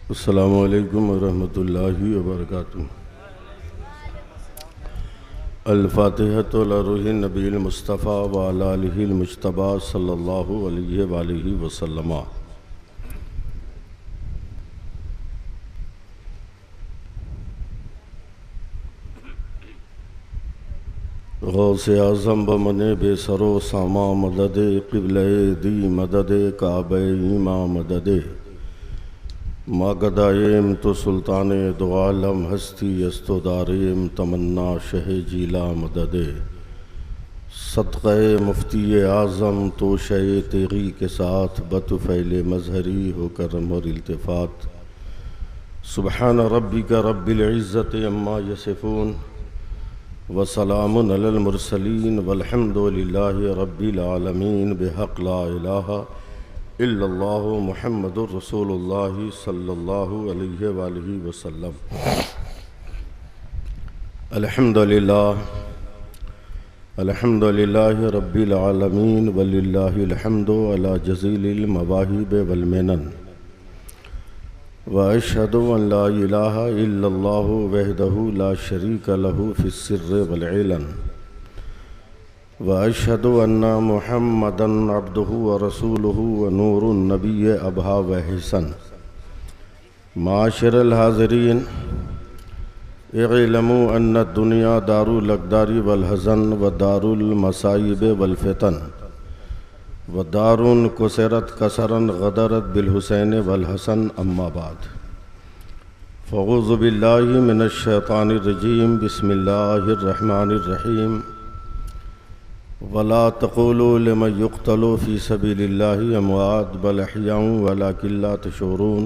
अस्सलामु अलैकुम वरहमतुल्लाहि वबरकातुहू। अल-फ़ातिहतु अला रूहि नबील मुस्तफ़ा व अला आलिहिल मुज्तबा सल्लल्लाहु अलैहि वसल्लम। गौसे आज़म बमने बेसरो सामा मददे क़िबले दी मददे काबे ईमा मददे मागदायम तो सुल्तान दो आलम हस्ती यस्तो दारेम तमन्ना शह जीला मददे सदक़े मुफ्ती आज़म तो शे तेगी के साथ बतफ़ैल मजहरी हो करम और इल्तिफ़ात। सुबहान रब्बिका रब्बिल इज़्ज़ति अम्मा यसिफ़ून व सलामुन अलल मुरसलीन वल्हम्दुलिल्लाहि रब्बिल आलमीन बिहक़ ला इलाहा इल्लल्लाहु मुहम्मदुर रसूलुल्लाहि सल्लल्लाहु अलैहि वसल्लम। अल्हम्दुलिल्लाहि रब्बिल आलमीन वलिल्लाहिल हम्दु अला जज़ीलिल मवाहिब वल मिनन व अशहदु अन ला इलाहा इल्लल्लाहु वहदहु ला शरीका लहु फिस सिर्रि वल इलन व अशहदु अन्ना मुहम्मदन अब्दुहु व रसूलुहु व नूरुन नबिय्य अबहा व हिसन। माशरल हाज़िरीन इअलमू अन्न दुनिया दारुल अक़दारी वल हज़न व दारुल मसाइब वल फ़ितन व दारुन कुसरत कसरन गदरत बिल हुसैन वल हसन अम्मा बाद। फ़ऊज़ु बिल्लाहि मिनश शैतानिर रजीम बिस्मिल्लाहिर रहमानिर रहीम। वला तक़ूलू लिमन युक़्तलू फ़ी सबीलिल्लाहि अमवात बल अहयाउ वलाकिन ला तशऊरून।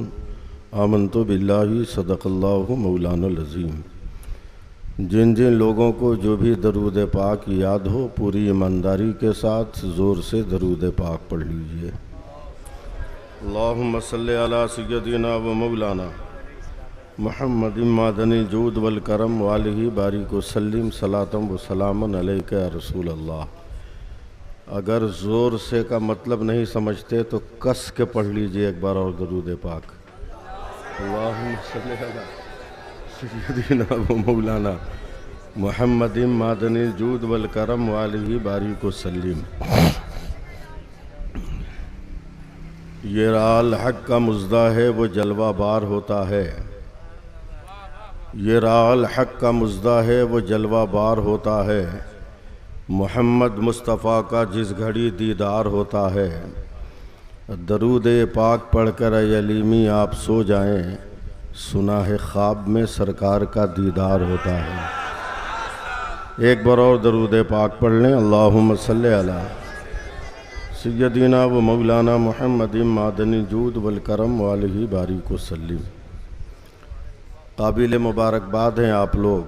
आमन्तु बिल्लाहि सदक़ल्लाहु मौलानाल अज़ीम। जिन जिन लोगों को जो भी दरूद पाक याद हो पूरी ईमानदारी के साथ ज़ोर से दरूद पाक पढ़ लीजिए। अल्लाहुम्मा सल्लि अला सय्यदिना व मौलाना मुहम्मदिन मादनिल जूद वल करम व आलिहि बारिक वसल्लिम सलातम व सलामन अलैका या रसूल अल्लाह। अगर ज़ोर से का मतलब नहीं समझते तो कस के पढ़ लीजिए एक बार और दरूद पाक। अल्लाहुम्मा सल्लि अला सय्यदिना व मौलाना मुहम्मदिन मादनिल जूद वल करम व आलिहि बारिक वसल्लिम। ये राल हक का मुज़्दा है वो जलवा बार होता है। ये राल हक का मुज़्दा है वो जलवा बार होता है। मोहम्मद मुस्तफ़ा का जिस घड़ी दीदार होता है। दरूद पाक पढ़कर अलीमी आप सो जाएं, सुना है ख्वाब में सरकार का दीदार होता है। एक बार और दरूद पाक पढ़ लें। अल्लाहुम्मा सल्लि अला सय्यदिना व मौलाना मुहम्मदिन मादनिल जूद वल करम व आलिहि बारिक वसल्लिम। काबिल मुबारकबाद हैं आप लोग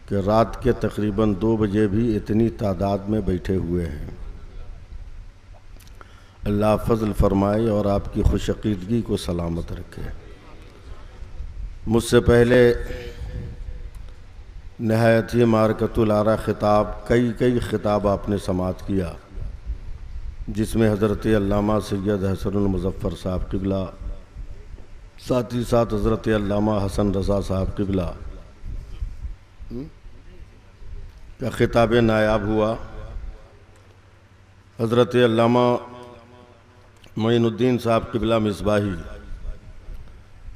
कि रात के तकरीबन 2 बजे भी इतनी तादाद में बैठे हुए हैं। अल्लाह फ़ज़ल फ़रमाए और आपकी खुशअक़ीदगी को सलामत रखे। मुझसे पहले नहायत ही मारकतुल आरा ख़िताब कई ख़िताब आपने समाअत किया, जिसमें हज़रत अल्लामा सैयद हसनुल मुज़फ़्फ़र साहब क़िबला, साथ ही साथ हज़रत अल्लामा हसन रज़ा साहब क़िबला का ख़िताब नायाब हुआ। हज़रत अल्लामा मोइनुद्दीन साहब क़िबला मिसबाही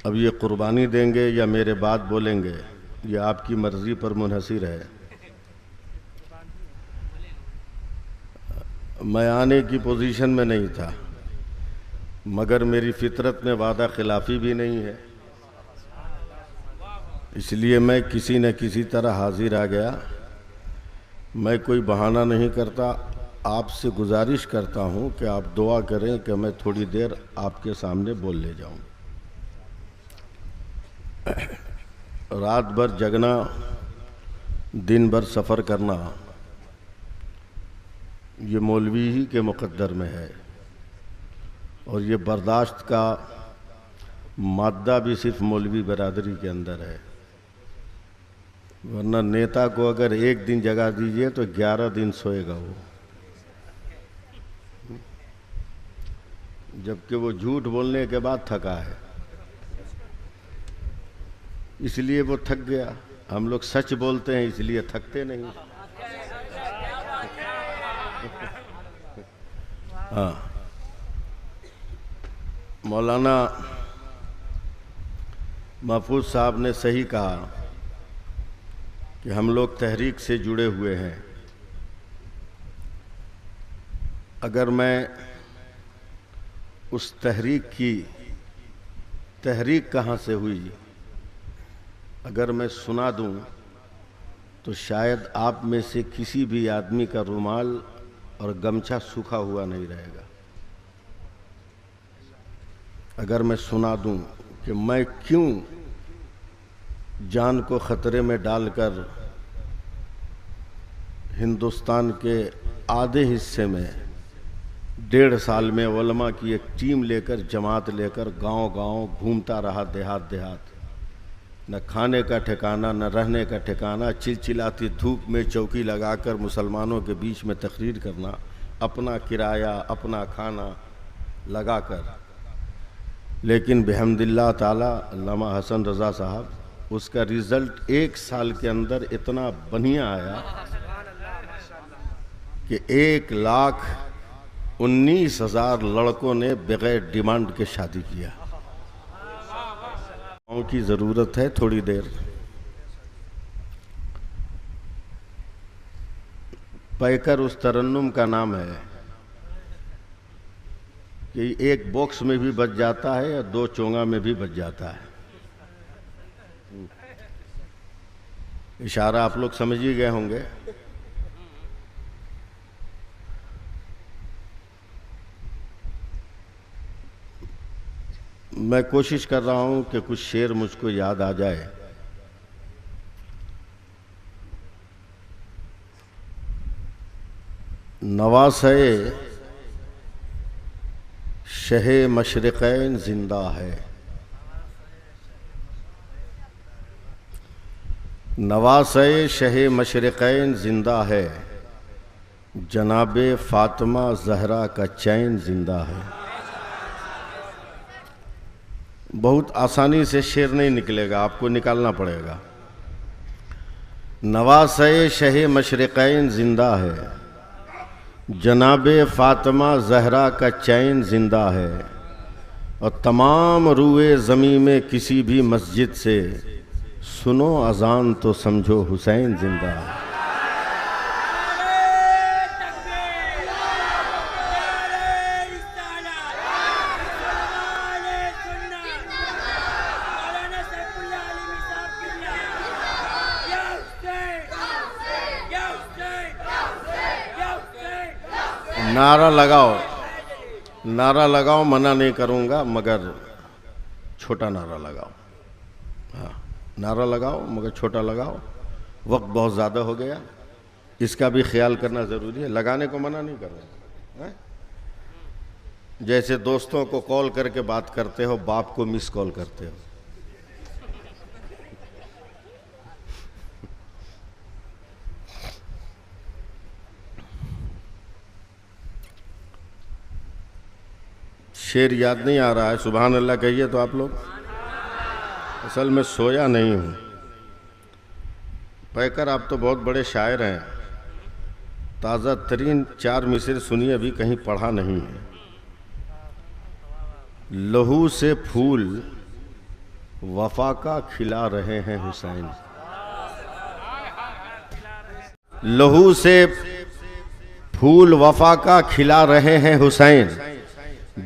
अब ये क़ुरबानी देंगे या मेरे बाद बोलेंगे, ये आपकी मर्ज़ी पर मुनहसिर है। मैं आने की पोजीशन में नहीं था, मगर मेरी फितरत में वादा खिलाफ़ी भी नहीं है, इसलिए मैं किसी न किसी तरह हाजिर आ गया। मैं कोई बहाना नहीं करता, आपसे गुजारिश करता हूँ कि आप दुआ करें कि मैं थोड़ी देर आपके सामने बोल ले जाऊँ। रात भर जगना, दिन भर सफ़र करना, ये मौलवी ही के मुक़द्दर में है, और ये बर्दाश्त का मादा भी सिर्फ मौलवी बरादरी के अंदर है। वरना नेता को अगर एक दिन जगा दीजिए तो 11 दिन सोएगा वो। जबकि वो झूठ बोलने के बाद थका है। इसलिए वो थक गया। हम लोग सच बोलते हैं इसलिए थकते नहीं। हाँ, मौलाना महफूज साहब ने सही कहा कि हम लोग तहरीक से जुड़े हुए हैं। अगर मैं उस तहरीक कहाँ से हुई अगर मैं सुना दूं तो शायद आप में से किसी भी आदमी का रुमाल और गमछा सूखा हुआ नहीं रहेगा। अगर मैं सुना दूं कि मैं क्यों जान को खतरे में डालकर हिंदुस्तान के आधे हिस्से में 1.5 साल में उलमा की एक टीम लेकर, जमात लेकर गांव-गांव घूमता रहा, देहात, न खाने का ठिकाना न रहने का ठिकाना, चिलचिलाती धूप में चौकी लगाकर मुसलमानों के बीच में तकरीर करना, अपना किराया अपना खाना लगाकर। लेकिन बिहम्दिल्लाह ताला अल्लामा हसन रज़ा साहब, उसका रिज़ल्ट 1 साल के अंदर इतना बढ़िया आया कि 1,19,000 लड़कों ने बगैर डिमांड के शादी किया। की ज़रूरत है थोड़ी देर। पैकर उस तरन्नुम का नाम है कि एक बॉक्स में भी बच जाता है या 2 चोंगा में भी बच जाता है। इशारा आप लोग समझ ही गए होंगे। मैं कोशिश कर रहा हूं कि कुछ शेर मुझको याद आ जाए। नवासे शहे मशरिक़ैन जिंदा है, नवासे शहे मशरिक़ैन जिंदा है, जनाबे फातिमा ज़हरा का चैन जिंदा है। बहुत आसानी से शेर नहीं निकलेगा, आपको निकालना पड़ेगा। नवासे शहे मशरिक़ैन जिंदा है, जनाबे फातिमा ज़हरा का चैन जिंदा है, और तमाम रूए ज़मीं में किसी भी मस्जिद से सुनो अज़ान तो समझो हुसैन जिंदा है। नारा लगाओ, मना नहीं करूंगा, मगर छोटा नारा लगाओ। हाँ, नारा लगाओ मगर छोटा लगाओ। वक्त बहुत ज़्यादा हो गया, इसका भी ख्याल करना ज़रूरी है। लगाने को मना नहीं करूंगा। जैसे दोस्तों को कॉल करके बात करते हो, बाप को मिस कॉल करते हो। शेर याद नहीं आ रहा है, सुभान अल्लाह कहिए तो आप लोग। असल में सोया नहीं हूँ। पैकर आप तो बहुत बड़े शायर हैं, ताज़ा तरीन 4 मिसर सुनिए, अभी कहीं पढ़ा नहीं है। लहू से फूल वफा का खिला रहे हैं हुसैन, लहू से फूल वफा का खिला रहे हैं हुसैन,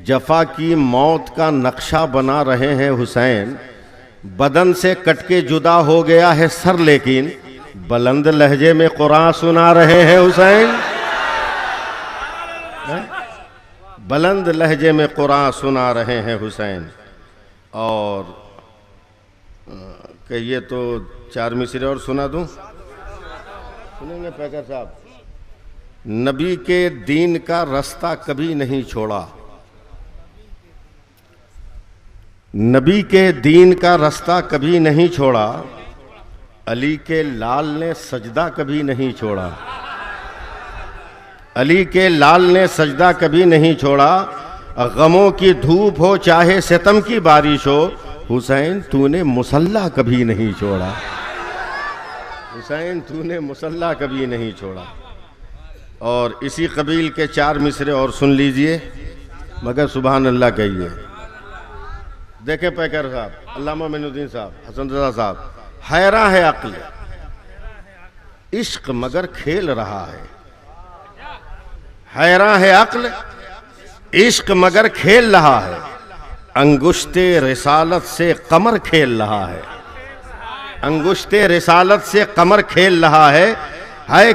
जफा की मौत का नक्शा बना रहे हैं हुसैन, बदन से कटके जुदा हो गया है सर, लेकिन बुलंद लहजे में कुरान सुना रहे हैं हुसैन, बुलंद लहजे में कुरान सुना रहे हैं हुसैन। और कहिए तो 4 मिसरे और सुना दूं, सुनेंगे पैकर साहब। नबी के दीन का रास्ता कभी नहीं छोड़ा, नबी के दीन का रास्ता कभी नहीं छोड़ा, अली के लाल ने सजदा कभी नहीं छोड़ा, अली के लाल ने सजदा कभी नहीं छोड़ा। गमों की धूप हो चाहे सितम की बारिश हो, हुसैन तूने मुसल्ला कभी नहीं छोड़ा, हुसैन तूने मुसल्ला कभी नहीं छोड़ा। और इसी कबील के 4 मिसरे और सुन लीजिए, मगर सुभान अल्लाह कहिए। देखें पैकर साहब, अल्लामा मोइनुद्दीन साहब, हसन रज़ा साहब, हैरान है अक्ल, इश्क मगर खेल रहा है। हैरान है अक्ल, इश्क मगर खेल रहा है, अंगुश्ते रिसालत से कमर खेल रहा है, अंगुश्ते रिसालत से कमर खेल रहा है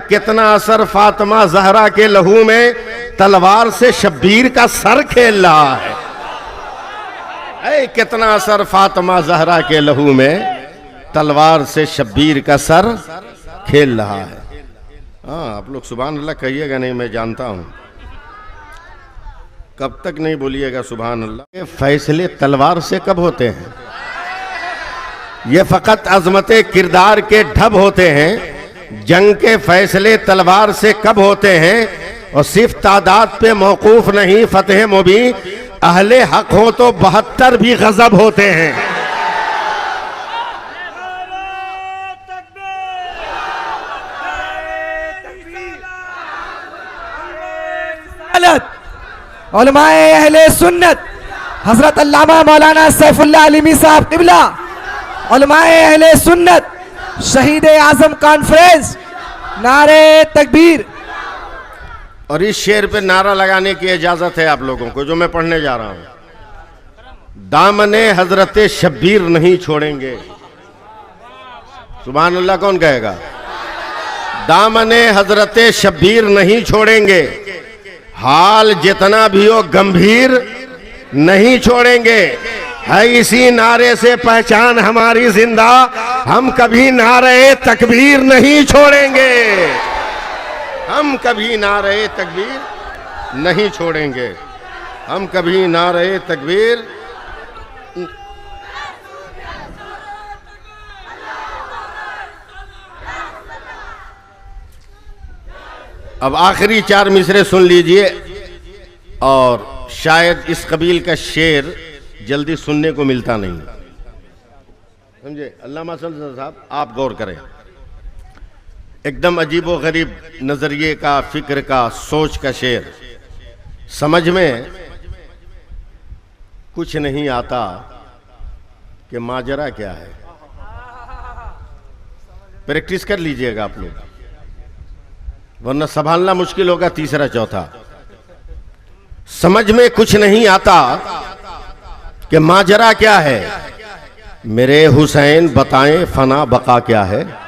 कितना असर फातिमा जहरा के लहू में, तलवार से शब्बीर का सर खेल रहा है कितना असर फातिमा जहरा के लहू में, तलवार से शब्बीर का सर खेल रहा है। हाँ, आप लोग सुभान अल्लाह कहिएगा नहीं, मैं जानता हूं कब तक नहीं बोलिएगा सुभान अल्लाह। ये फैसले तलवार से कब होते हैं? ये फकत अजमते किरदार के ढब होते हैं। जंग के फैसले तलवार से कब होते हैं? और सिर्फ तादाद पे मौकूफ नहीं, फतेह मुबी अहले हक हो तो 72 भी गजब होते हैं। उलमाए अहले सुन्नत हजरत अल्लामा मौलाना सैफुल्लाह अलीमी साहब क़िबला, उलमाए अहले सुन्नत शहीद आजम कॉन्फ्रेंस, नारे तकबीर। और इस शेर पे नारा लगाने की इजाजत है आप लोगों को, जो मैं पढ़ने जा रहा हूं। दामने हजरत शब्बीर नहीं छोड़ेंगे। सुभान अल्लाह कौन कहेगा? दामने हजरत शब्बीर नहीं छोड़ेंगे, हाल जितना भी हो गंभीर नहीं छोड़ेंगे। है इसी नारे से पहचान हमारी जिंदा, हम कभी नारे तकबीर नहीं छोड़ेंगे, हम कभी नारे तकबीर नहीं छोड़ेंगे, हम कभी नारे तकबीर। अब आखिरी 4 मिसरे सुन लीजिए, और शायद इस कबील का शेर जल्दी सुनने को मिलता नहीं, समझे? अल्लामा साहब आप गौर करें, एकदम अजीबो गरीब नजरिए का, फिक्र का, सोच का शेर। समझ में कुछ नहीं आता कि माजरा क्या है। प्रैक्टिस कर लीजिएगा आप लोग, वरना संभालना मुश्किल होगा। तीसरा चौथा, समझ में कुछ नहीं आता कि माजरा क्या है। मेरे हुसैन बताएं फना बका क्या है।